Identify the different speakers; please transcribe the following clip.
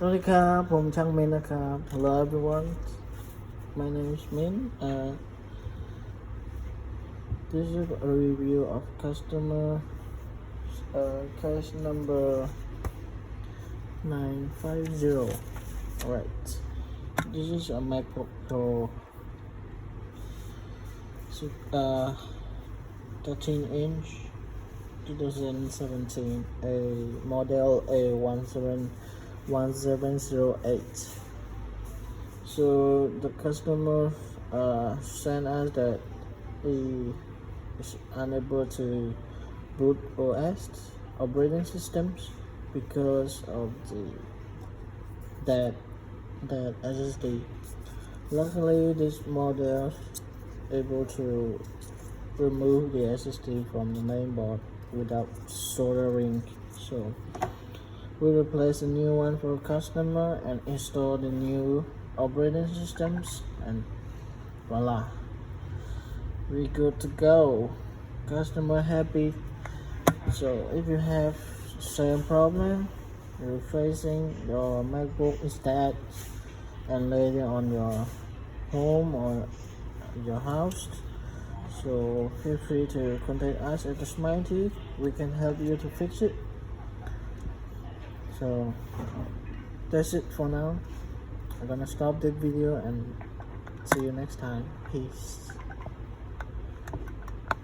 Speaker 1: สวัสดีครับผมช่างเมนนะครับ Hello everyone, my name is Min. This is a review of customer case number 950. Alright, this is a Macbook Pro 13-inch 2017, a model A1708. So the customer sent us that he is unable to boot OS operating systems because of that SSD. Luckily, this model able to remove the SSD from the mainboard without soldering. So we replace a new one for customer and install the new operating systems, and voila, we good to go. Customer happy. So if you have same problem you're facing, your MacBook is dead and laying on your home or your house, so feel free to contact us at the Smitey. We can help you to fix it. So that's it for now. I'm gonna stop this video and see you next time. Peace.